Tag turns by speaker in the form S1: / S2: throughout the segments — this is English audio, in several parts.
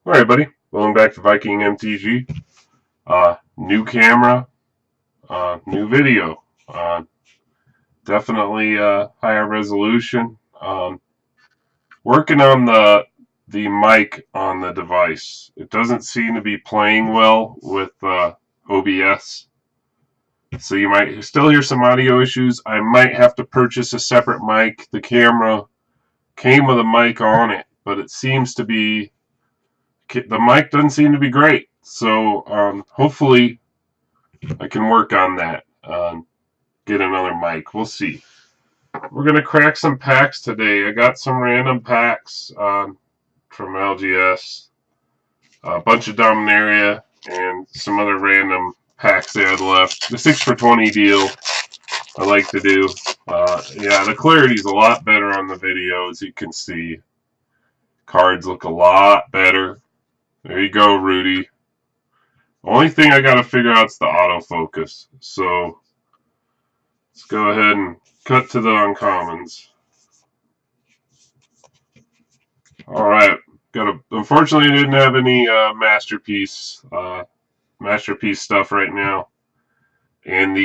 S1: Alright, buddy. Welcome back to Viking MTG. New camera, new video. Definitely higher resolution. Working on the mic on the device. It doesn't seem to be playing well with OBS. So you might still hear some audio issues. I might have to purchase a separate mic. The camera came with a mic on it, but it seems to be the mic doesn't seem to be great. So hopefully I can work on that. Get another mic. We'll see. We're going to crack some packs today. I got some random packs from LGS. A bunch of Dominaria and some other random packs they had left. The 6 for 20 deal I like to do. Yeah, the clarity's a lot better on the video, as you can see. Cards look a lot better. There you go, Rudy. Only thing I gotta figure out is the autofocus. So let's go ahead and cut to the uncommons. Alright, unfortunately I didn't have any masterpiece stuff right now. And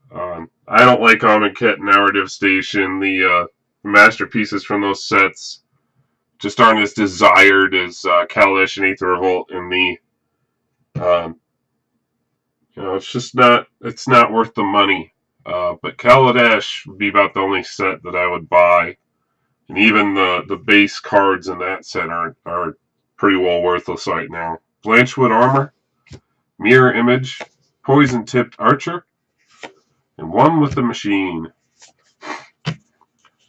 S1: I don't like Amonkhet and Hour Devastation. The masterpieces from those sets just aren't as desired as Kaladesh and Aether Revolt, and it's just not worth the money. But Kaladesh would be about the only set that I would buy, and even the base cards in that set are pretty well worthless right now. Blanchwood Armor, Mirror Image, Poison Tipped Archer, and One with the Machine.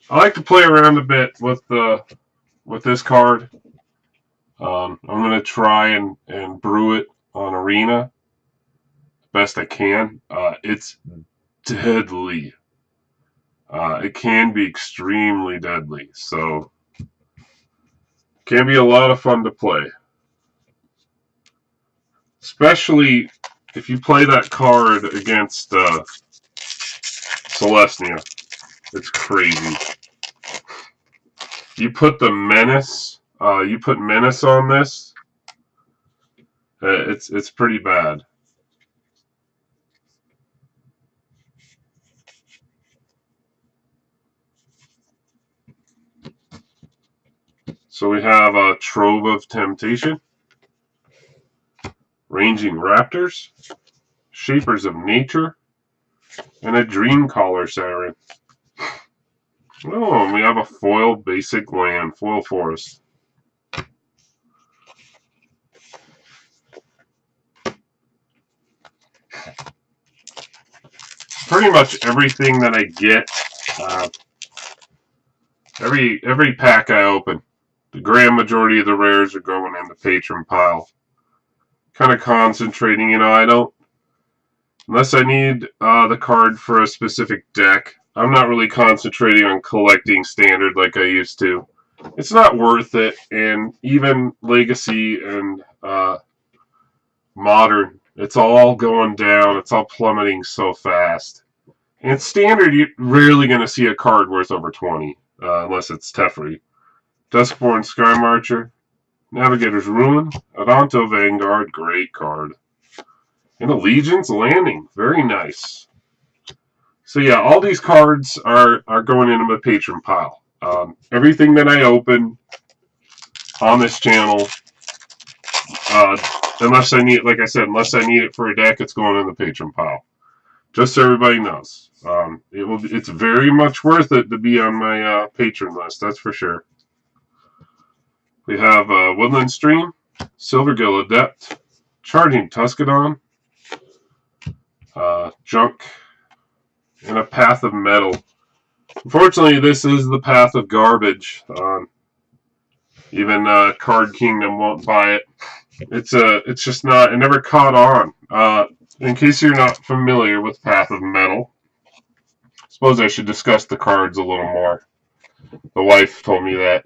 S1: I like to play around a bit with this card. I'm going to try and brew it on Arena best I can. It's deadly. It can be extremely deadly, so it can be a lot of fun to play. Especially if you play that card against Celestia. It's crazy. You put the Menace, you put Menace on this, it's pretty bad. So we have a Trove of Temptation, Ranging Raptors, Shapers of Nature, and a Dreamcaller Siren. Oh, and we have a foil basic land, foil forest. Pretty much everything that I get, every pack I open, the grand majority of the rares are going in the patron pile. Kind of concentrating, I don't, unless I need the card for a specific deck, I'm not really concentrating on collecting standard like I used to. It's not worth it, and even Legacy and Modern, it's all going down, it's all plummeting so fast. And standard, you're rarely going to see a card worth over 20, unless it's Teferi. Duskborn Skymarcher, Navigator's Ruin, Adanto Vanguard, great card. And Allegiance Landing, very nice. So yeah, all these cards are going into my patron pile. Everything that I open on this channel, unless I need, like I said, unless I need it for a deck, it's going in the patron pile. Just so everybody knows. It's very much worth it to be on my patron list, that's for sure. We have Woodland Stream, Silvergill Adept, Charging Tuscadon, Junk, and a Path of Metal. Unfortunately, this is the Path of Garbage. Even Card Kingdom won't buy it. It's just not. It never caught on. In case you're not familiar with Path of Metal, I suppose I should discuss the cards a little more. The wife told me that.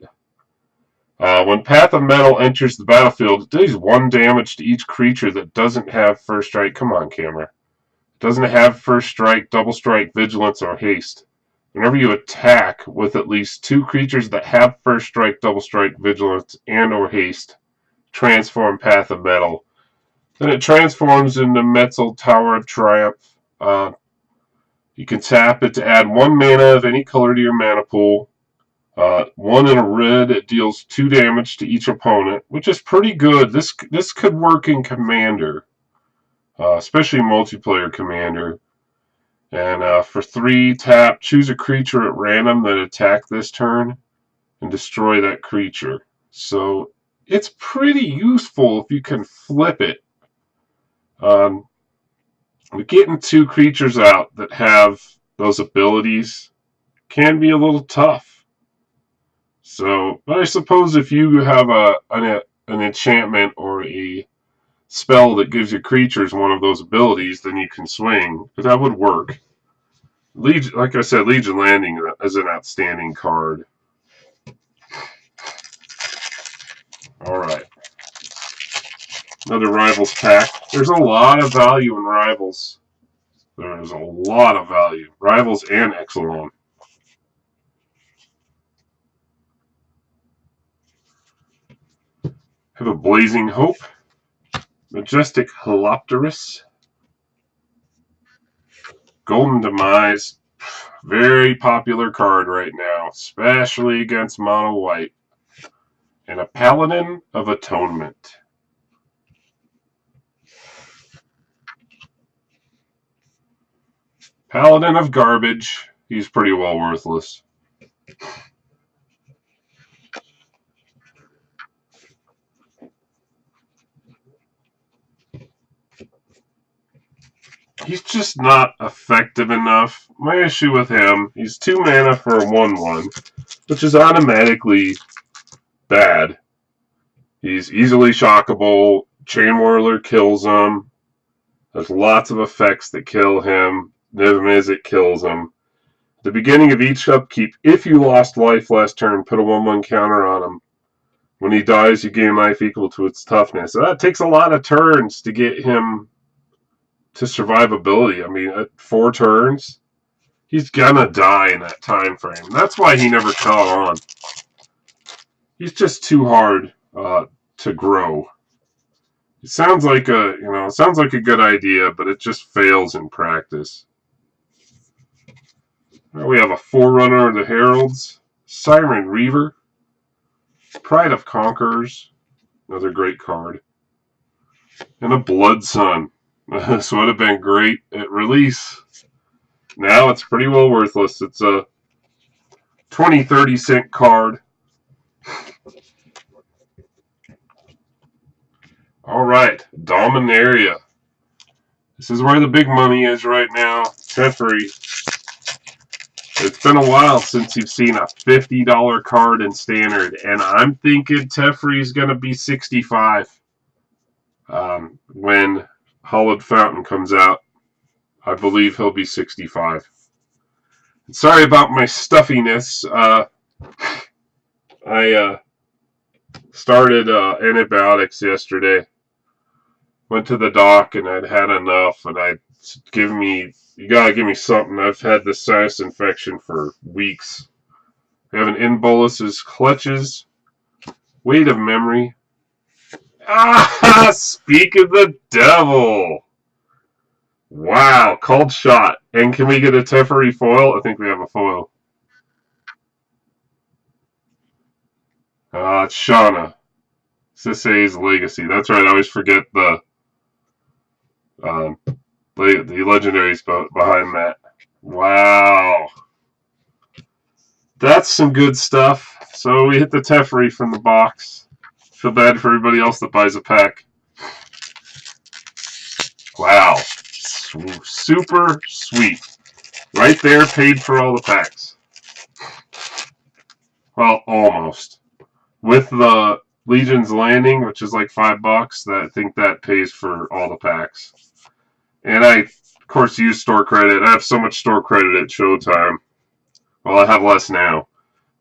S1: When Path of Metal enters the battlefield, it deals 1 damage to each creature that doesn't have First Strike. Come on, camera. Doesn't have First Strike, Double Strike, Vigilance, or Haste. Whenever you attack with at least 2 creatures that have First Strike, Double Strike, Vigilance, and or Haste, transform Path of Metal. Then it transforms into Metzel Tower of Triumph. You can tap it to add 1 mana of any color to your mana pool. 1 in a red, it deals 2 damage to each opponent, which is pretty good. This could work in Commander, especially multiplayer Commander. And for 3, tap, choose a creature at random that attack this turn and destroy that creature. So it's pretty useful if you can flip it. Getting 2 creatures out that have those abilities can be a little tough. So, but I suppose if you have an enchantment or a spell that gives your creatures one of those abilities, then you can swing. But that would work. Like I said, Legion Landing is an outstanding card. Alright. Another Rivals pack. There's a lot of value in Rivals. There's a lot of value. Rivals and Ixalan. Have a Blazing Hope. Majestic Holopterus. Golden Demise. Very popular card right now, especially against mono white. And a Paladin of Atonement. Paladin of Garbage. He's pretty well worthless. He's just not effective enough. My issue with him, he's 2 mana for a 1/1, which is automatically bad. He's easily shockable. Chain Whirler kills him. There's lots of effects that kill him. Niv Mizzet kills him. At the beginning of each upkeep, if you lost life last turn, put a 1/1 counter on him. When he dies, you gain life equal to its toughness. So that takes a lot of turns to get him to survivability. I mean, at 4 turns, he's gonna die in that time frame. That's why he never caught on. He's just too hard to grow. It sounds like a good idea, but it just fails in practice. Now we have a Forerunner of the Heralds, Siren Reaver, Pride of Conquerors, another great card, and a Blood Sun. This would have been great at release. Now it's pretty well worthless. It's a 20-30 cent card. Alright, Dominaria. This is where the big money is right now. Teferi. It's been a while since you've seen a $50 card in Standard, and I'm thinking Teferi's going to be $65 when Hallowed Fountain comes out. I believe he'll be $65. Sorry about my stuffiness. I started antibiotics yesterday. Went to the doc and I'd had enough, and you gotta give me something. I've had this sinus infection for weeks. I have an Inbolus's Clutches, Weight of Memory. Ah, speak of the devil. Wow, Called Shot. And can we get a Teferi foil? I think we have a foil. It's Shauna. Sisay's Legacy. That's right, I always forget the legendaries behind that. Wow. That's some good stuff. So we hit the Teferi from the box. Feel bad for everybody else that buys a pack. Wow. Super sweet. Right there, paid for all the packs. Well, almost. With the Legion's Landing, which is like $5, I think that pays for all the packs. And I, of course, use store credit. I have so much store credit at Showtime. Well, I have less now.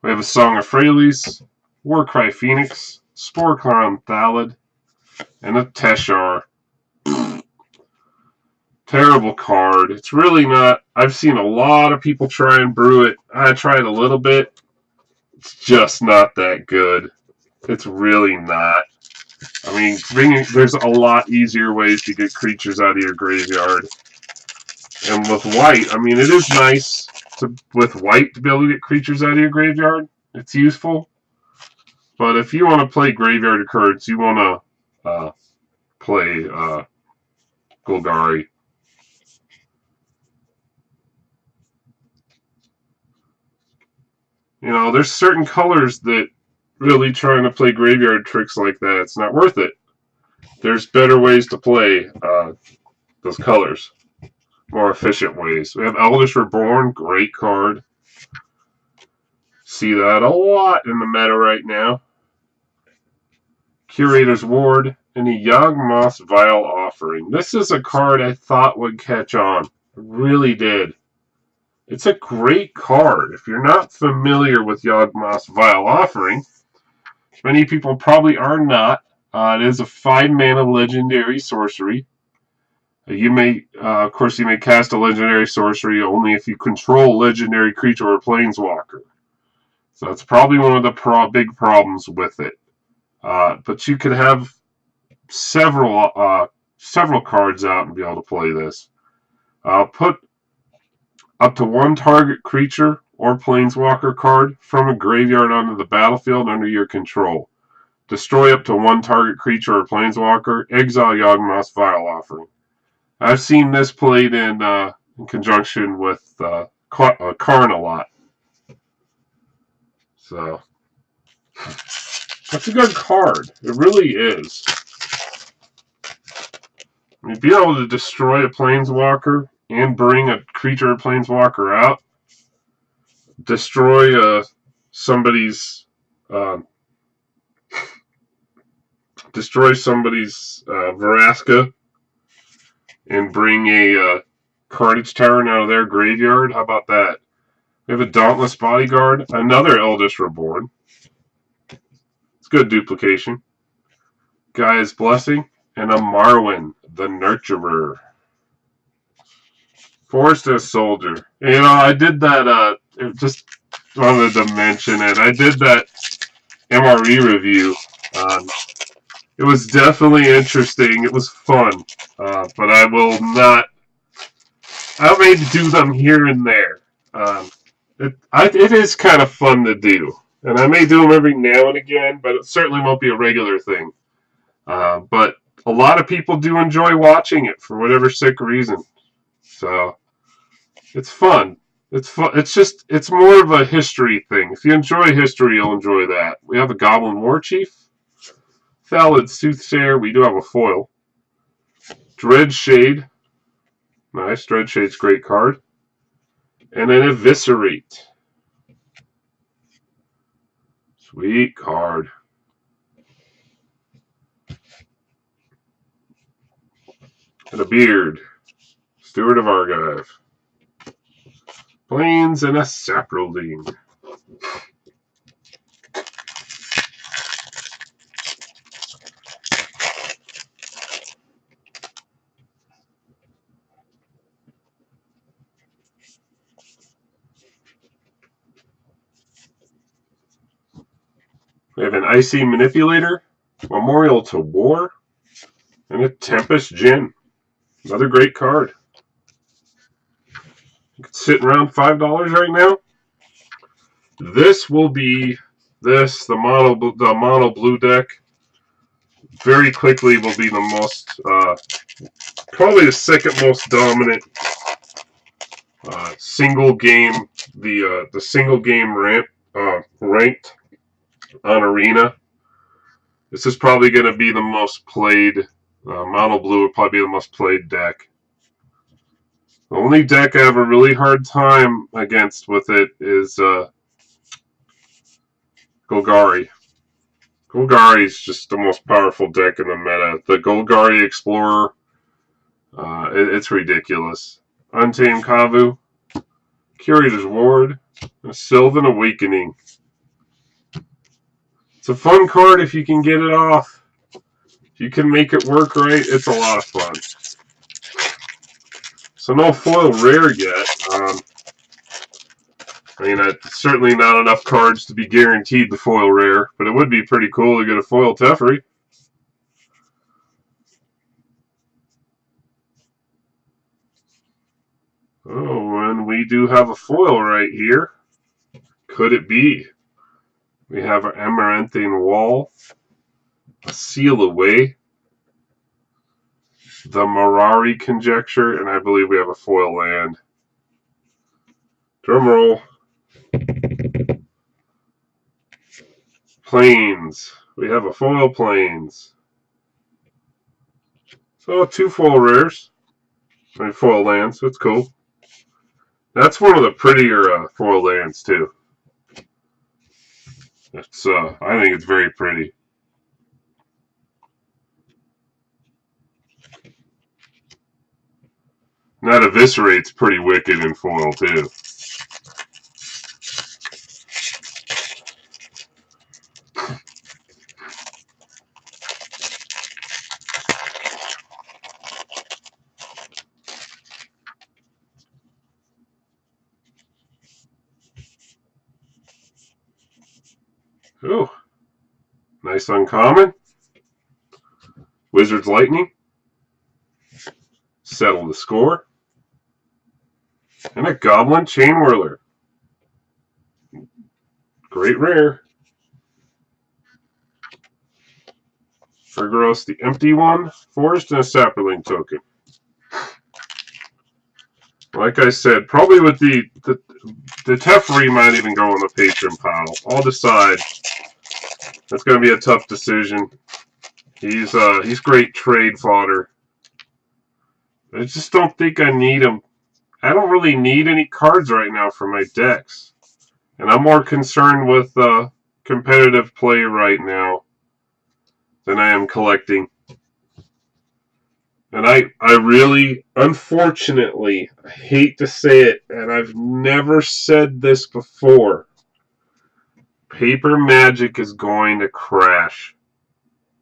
S1: We have a Song of Freyalise, Warcry Phoenix, Spore Clown Thalid, and a Teshar. Terrible card. It's really not. I've seen a lot of people try and brew it. I tried a little bit. It's just not that good. It's really not. I mean, there's a lot easier ways to get creatures out of your graveyard. And with white, I mean, it is nice with white to be able to get creatures out of your graveyard. It's useful. But if you want to play graveyard cards, you want to play Golgari. You know, there's certain colors that really trying to play graveyard tricks like that, it's not worth it. There's better ways to play those colors. More efficient ways. We have Eldest Reborn, great card. See that a lot in the meta right now. Curator's Ward, and a Yawgmoth's Vile Offering. This is a card I thought would catch on. It really did. It's a great card. If you're not familiar with Yawgmoth's Vile Offering, many people probably are not. It is a 5-mana legendary sorcery. You may, of course, you may cast a legendary sorcery only if you control legendary creature or planeswalker. So that's probably one of the big problems with it. But you could have several cards out and be able to play this. Put up to one target creature or planeswalker card from a graveyard onto the battlefield under your control. Destroy up to one target creature or planeswalker. Exile Yawgmoth's Vile Offering. I've seen this played in conjunction with Karn a lot. So, that's a good card. It really is. I mean, being able to destroy a planeswalker and bring a creature or planeswalker out. Destroy somebody's Vraska and bring a Carnage Tyrant out of their graveyard. How about that? We have a Dauntless Bodyguard, another Eldest Reborn. It's good duplication. Gaia's Blessing, and a Marwyn, the Nurturer. Forced as Soldier. You know, I did that, just wanted to mention it. I did that MRE review. It was definitely interesting. It was fun. But I will not... I may do them here and there. It is kind of fun to do. And I may do them every now and again, but it certainly won't be a regular thing. But a lot of people do enjoy watching it for whatever sick reason. So, it's fun. It's fun. It's more of a history thing. If you enjoy history, you'll enjoy that. We have a Goblin Warchief. Thallid Soothsayer. We do have a foil. Dreadshade. Nice. Dreadshade's a great card. And then Eviscerate. Sweet card. And a Beard. Steward of Argive. Plains and a Saproldine. We have an Icy Manipulator, Memorial to War, and a Tempest Djinn. Another great card. It's sitting around $5 right now. This will be the mono blue deck. Very quickly will be the most, probably the second most dominant single game. The single game ranked on Arena. This is probably going to be the most played. Mono blue would probably be the most played deck. The only deck I have a really hard time against with it is Golgari. Golgari is just the most powerful deck in the meta. The Golgari Explorer, it's ridiculous. Untamed Kavu, Curator's Ward, and Sylvan Awakening. It's a fun card if you can get it off. If you can make it work right, it's a lot of fun. So no foil rare yet. I mean, certainly not enough cards to be guaranteed the foil rare, but it would be pretty cool to get a foil Teferi. Oh, and we do have a foil right here. Could it be? We have our Amaranthine Wall, a Seal Away, the Mirari Conjecture, and I believe we have a foil land. Drum roll. Plains. We have a foil Plains. So 2 foil rares. I mean, foil lands. That's cool. That's one of the prettier foil lands too. It's I think it's very pretty. And that Eviscerate's pretty wicked in foil too. Ooh. Nice uncommon. Wizard's Lightning. Settle the score. And a Goblin Chain Whirler. Great rare. Furgros, the empty one. Forest, and a Saproling token. Like I said, probably with the Teferi might even go on the patron pile. I'll decide. That's going to be a tough decision. He's great trade fodder. I just don't think I need him. I don't really need any cards right now for my decks. And I'm more concerned with competitive play right now than I am collecting. And I really, unfortunately, I hate to say it, and I've never said this before, Paper Magic is going to crash.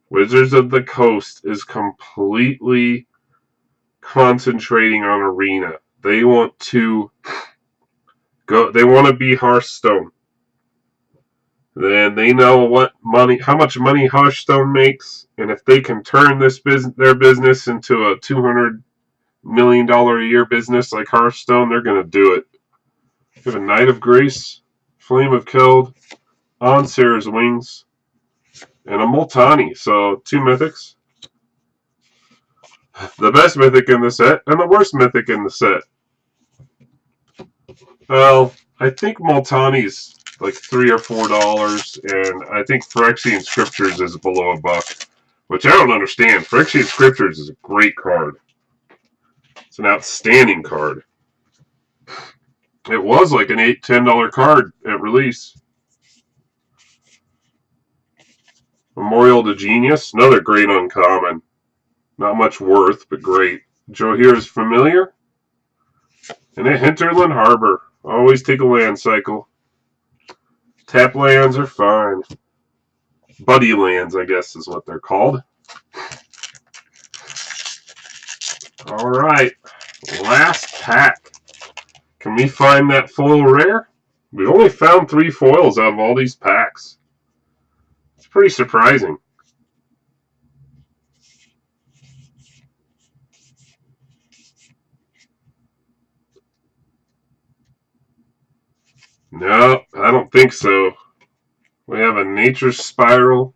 S1: Wizards of the Coast is completely concentrating on Arena. They want to go. They want to be Hearthstone. Then they know how much money Hearthstone makes, and if they can turn their business into a $200 million a year business like Hearthstone, they're going to do it. We have a Knight of Grace, Flame of Keld, On Sarah's Wings, and a Multani. So 2 mythics. The best mythic in the set and the worst mythic in the set. Well, I think Multani's like $3 or $4, and I think Phyrexian Scriptures is below $1, which I don't understand. Phyrexian Scriptures is a great card. It's an outstanding card. It was like an $8, $10 card at release. Memorial to Genius, another great uncommon. Not much worth, but great. Johir's Familiar. And a Hinterland Harbor. Always take a land cycle. Tap lands are fine. Buddy lands, I guess, is what they're called. Alright. Last pack. Can we find that foil rare? We only found 3 foils out of all these packs. It's pretty surprising. No, I don't think so. We have a Nature's Spiral,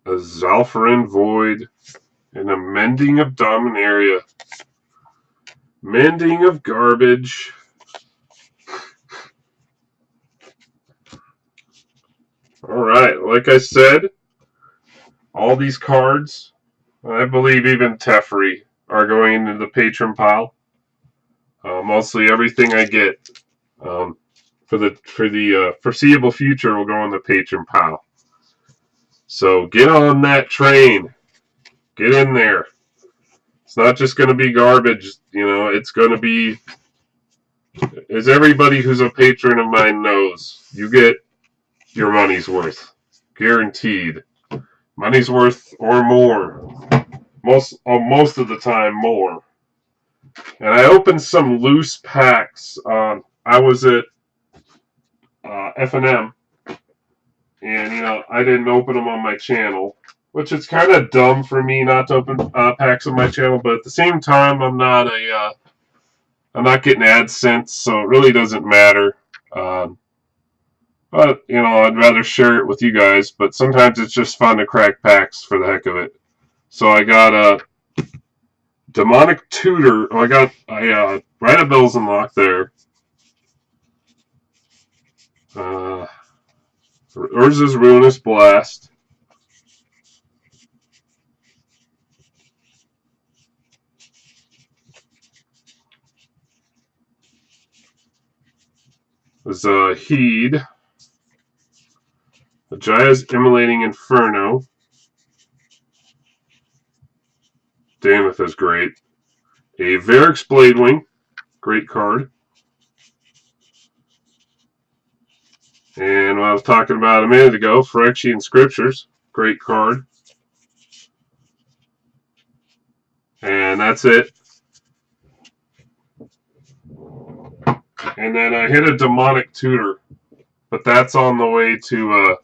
S1: a Zalfarin Void, and a Mending of Dominaria. Mending of Garbage. Alright, like I said, all these cards, I believe even Teferi, are going into the patron pile. Mostly everything I get for the foreseeable future will go in the patron pile. So get on that train. Get in there. It's not just going to be garbage. You know, it's going to be, as everybody who's a patron of mine knows, you get your money's worth. Guaranteed. Money's worth or more. Most of the time, more. And I opened some loose packs. I was at F&M, and you know I didn't open them on my channel, which is kind of dumb for me not to open packs on my channel. But at the same time, I'm not a I'm not getting AdSense, so it really doesn't matter. But, you know, I'd rather share it with you guys, but sometimes it's just fun to crack packs for the heck of it. So I got a Demonic Tutor. Oh, I got Rite of Bells unlocked there. Urza's Ruinous Blast. There's Heed. The Jaya's Immolating Inferno. Damneth is great. A Varix Bladewing. Great card. And what I was talking about a minute ago, Phyrexian Scriptures. Great card. And that's it. And then I hit a Demonic Tutor. But that's on the way to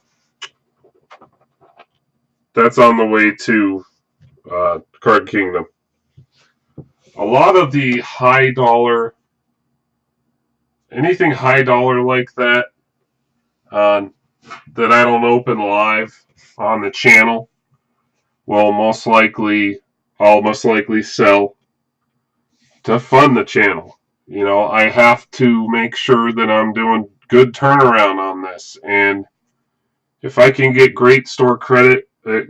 S1: Card Kingdom. A lot of the high dollar, anything high dollar like that, that I don't open live on the channel, will most likely sell to fund the channel. You know, I have to make sure that I'm doing good turnaround on this, and if I can get great store credit,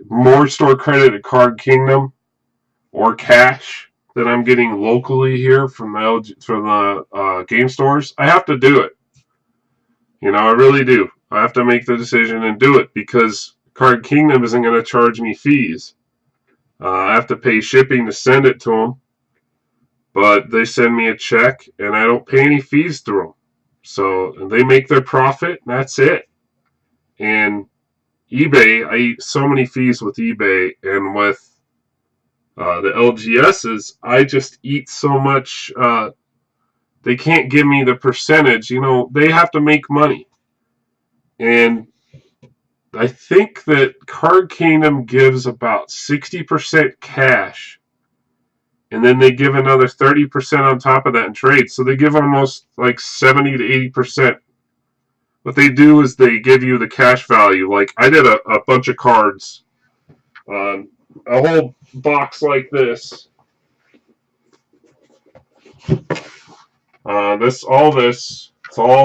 S1: more store credit at Card Kingdom or cash that I'm getting locally here from the game stores, I have to do it. You know, I really do. I have to make the decision and do it because Card Kingdom isn't going to charge me fees. I have to pay shipping to send it to them, but they send me a check and I don't pay any fees through them. So they make their profit and that's it. And eBay, I eat so many fees with eBay, and with the LGSs, I just eat so much. They can't give me the percentage. You know, they have to make money. And I think that Card Kingdom gives about 60% cash, and then they give another 30% on top of that in trade. So they give almost like 70 to 80%. What they do is they give you the cash value. Like I did a bunch of cards, a whole box like this. It's all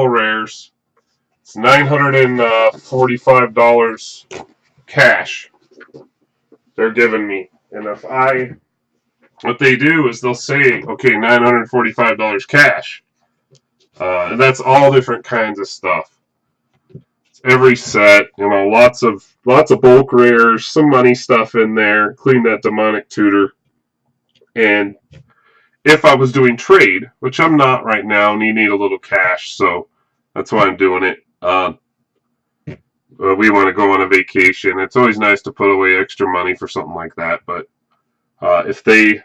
S1: rares. It's $945 cash they're giving me. And what they do is they'll say, okay, $945 cash. And that's all different kinds of stuff. Every set, you know, lots of bulk rares, some money stuff in there, including that Demonic Tutor. And if I was doing trade, which I'm not right now, and you need a little cash, so that's why I'm doing it. We want to go on a vacation. It's always nice to put away extra money for something like that. But if I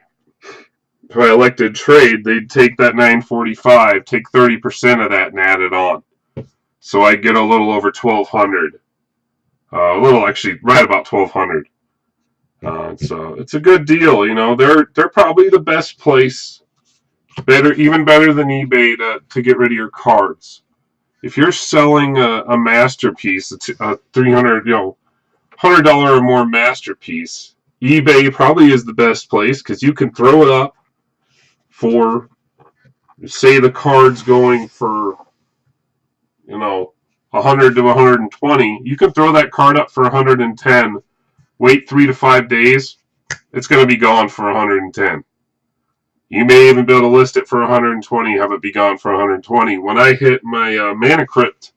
S1: elected trade, they'd take that $945, take 30% of that, and add it on. So I get a little over $1,200. Actually, right about $1,200. So it's a good deal. You know, they're probably the best place, even better than eBay to get rid of your cards. If you're selling a masterpiece, a $300, $100 or more masterpiece, eBay probably is the best place because you can throw it up for, say, the card's going for, 100 to 120. You can throw that card up for 110. Wait 3 to 5 days. It's going to be gone for 110. You may even be able to list it for 120, have it be gone for 120. When I hit my Mana Crypt,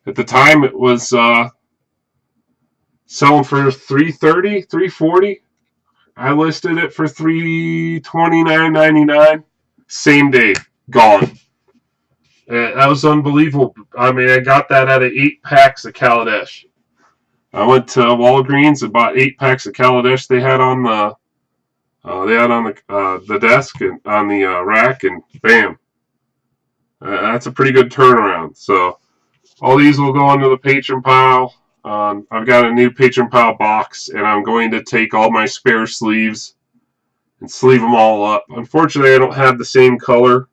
S1: at the time it was selling for $330, $340. I listed it for $329.99. Same day, gone. That was unbelievable. I mean, I got that out of 8 packs of Kaladesh. I went to Walgreens and bought 8 packs of Kaladesh they had on the desk and on the rack, and bam. That's a pretty good turnaround. So all these will go into the patron pile. I've got a new patron pile box, and I'm going to take all my spare sleeves and sleeve them all up. Unfortunately, I don't have the same color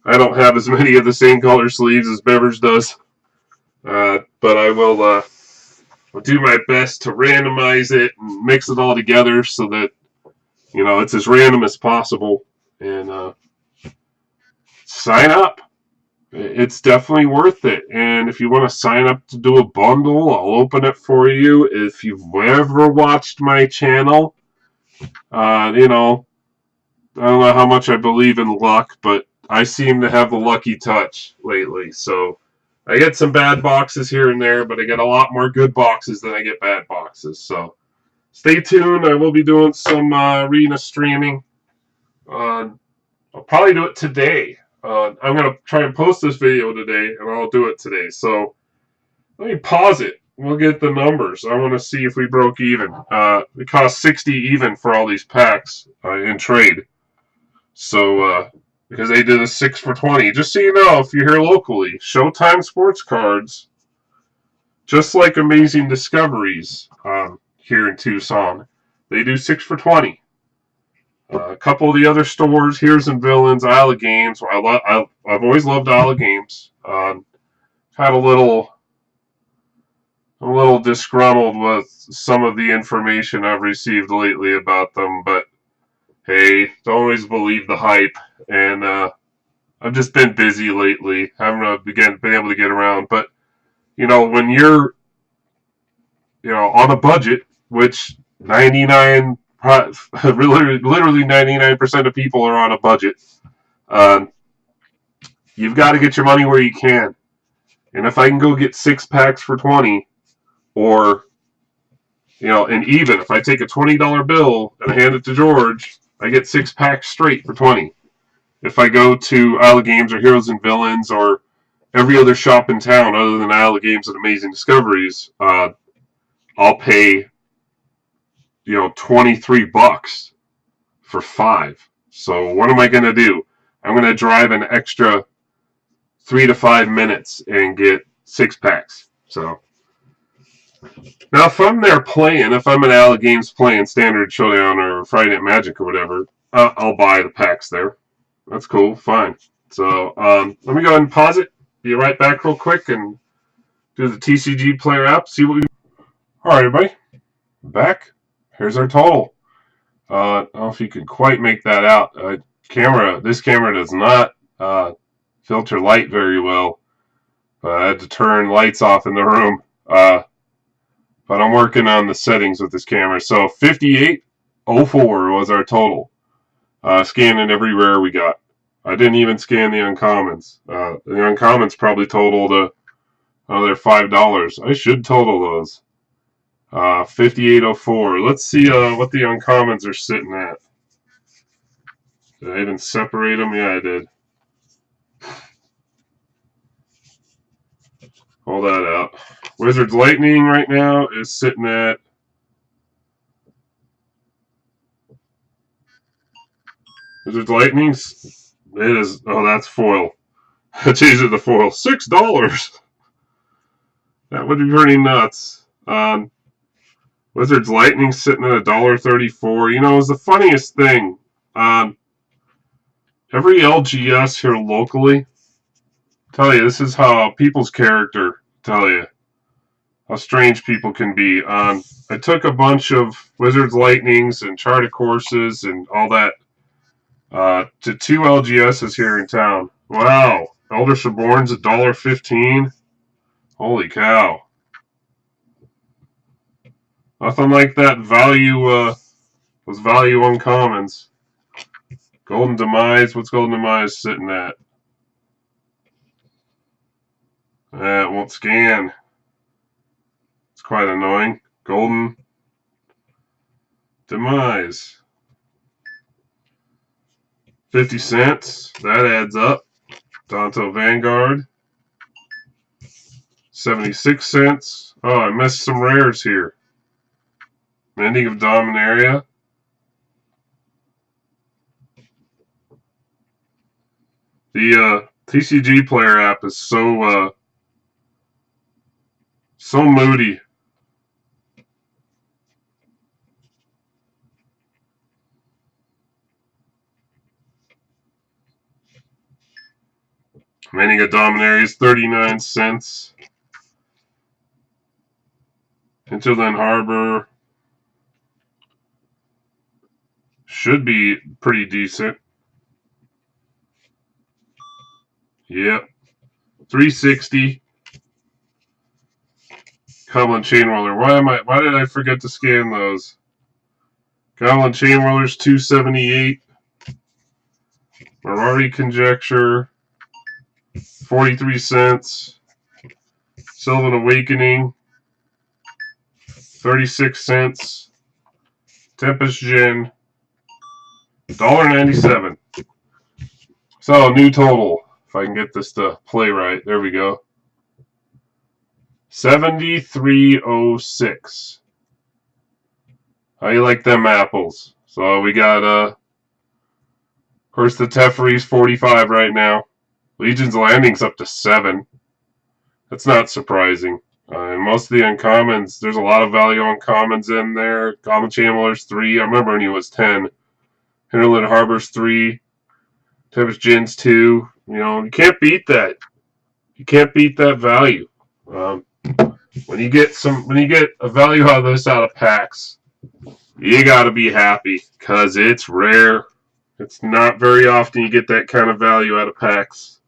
S1: I don't have as many of the same color sleeves as Beverage does. But I will do my best to randomize it and mix it all together so that, you know, it's as random as possible. And sign up. It's definitely worth it. And if you want to sign up to do a bundle, I'll open it for you. If you've ever watched my channel, you know, I don't know how much I believe in luck, but I seem to have the lucky touch lately. So I get some bad boxes here and there, but I get a lot more good boxes than I get bad boxes. So stay tuned. I will be doing some arena streaming. I'll probably do it today. I'm going to try and post this video today, and I'll do it today. So let me pause it. We'll get the numbers. I want to see if we broke even. It cost 60 even for all these packs in trade. So, because they did a 6 for 20. Just so you know, if you're here locally, Showtime Sports Cards, just like Amazing Discoveries here in Tucson, they do 6 for 20. A couple of the other stores, Heroes and Villains, Isle of Games. I've always loved Isle of Games. Had a little disgruntled with some of the information I've received lately about them, but hey, don't always believe the hype. And I've just been busy lately. Haven't been able to get around. But you know, when you're on a budget, which 99 literally 99% of people are on a budget. You've got to get your money where you can. And if I can go get 6 packs for 20, or, and even if I take a $20 bill and hand it to George, I get 6 packs straight for 20. If I go to Isle of Games or Heroes and Villains or every other shop in town other than Isle of Games and Amazing Discoveries, I'll pay, $23 for 5. So what am I going to do? I'm going to drive an extra 3 to 5 minutes and get 6 packs. So now if I'm there playing, if I'm at Isle of Games playing Standard Showdown or Friday Night Magic or whatever, I'll buy the packs there. That's cool, fine. So let me go ahead and pause it. Be right back real quick and do the TCG Player app. See what we. All right, everybody, back. Here's our total. I don't know if you can quite make that out. This camera does not filter light very well. I had to turn lights off in the room. But I'm working on the settings with this camera. So 5804 was our total. Scanning every rare we got. I didn't even scan the uncommons. The uncommons probably totaled another $5. I should total those. 5804. Let's see what the uncommons are sitting at. Did I even separate them? Yeah, I did. Hold that out. Wizards Lightning right now is sitting at Wizards Lightning's. It is. Oh, that's foil. I changed it to foil. $6. That would be pretty nuts. Wizards Lightning sitting at $1.34. You know, it was the funniest thing. Every LGS here locally, tell you, this is how people's character, tell you, how strange people can be. I took a bunch of Wizards Lightnings and Charted Courses and all that to 2 LGSs here in town. Wow. Elder Suborn's $1.15. Holy cow. Nothing like that value, those value uncommons. Golden Demise, what's Golden Demise sitting at? It won't scan. It's quite annoying. Golden Demise. 50 cents. That adds up. Danto Vanguard. 76 cents. Oh, I missed some rares here. Mending of Dominaria. The TCG Player app is so moody. Remaining of Dominaries, 39 cents. Hinterland Harbor should be pretty decent. Yep. 360. Goblin Chain Roller. Why did I forget to scan those? Goblin Chain Rollers, 278. Mirari Conjecture, 43 cents. Sylvan Awakening, 36 cents. Tempest Gin, $1.97. So, new total. If I can get this to play right. There we go. 73.06. How you like them apples? So we got of course the Teferi's 45 right now. Legion's Landing's up to 7. That's not surprising. And most of the uncommons, there's a lot of value on commons in there. Goblin Chain Roller's 3. I remember when he was 10. Hinterland Harbor's 3. Tempest Gin's 2. You know, you can't beat that. You can't beat that value. When you get a value out of this out of packs, you gotta be happy because it's rare. It's not very often you get that kind of value out of packs.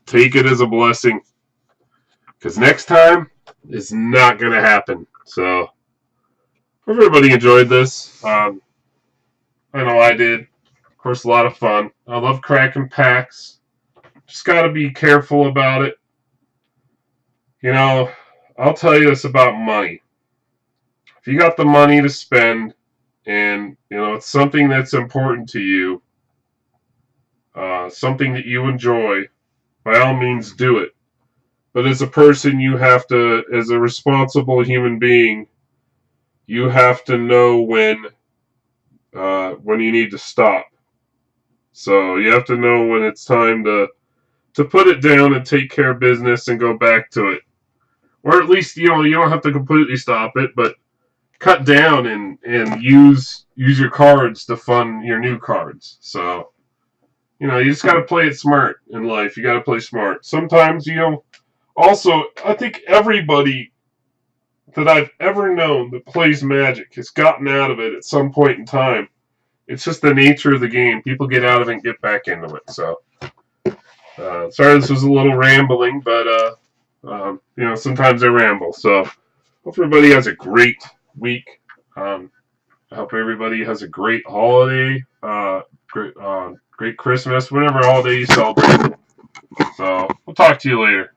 S1: Take it as a blessing because next time it's not gonna happen. So, hope everybody enjoyed this. I know I did. Of course, a lot of fun. I love cracking packs. Just gotta be careful about it. You know, I'll tell you this about money. If you got the money to spend and, you know, it's something that's important to you, something that you enjoy, by all means do it. But as a person, you have to, as a responsible human being, you have to know when you need to stop. So you have to know when it's time to put it down and take care of business and go back to it. Or at least, you know, you don't have to completely stop it, but cut down and use your cards to fund your new cards. So, you know, you just got to play it smart in life. You got to play smart. Sometimes, you know, also, I think everybody that I've ever known that plays Magic has gotten out of it at some point in time. It's just the nature of the game. People get out of it and get back into it. So, sorry this was a little rambling, but, you know, sometimes I ramble. So, hope everybody has a great week. I hope everybody has a great holiday, great Christmas, whatever holiday you celebrate. So, we'll talk to you later.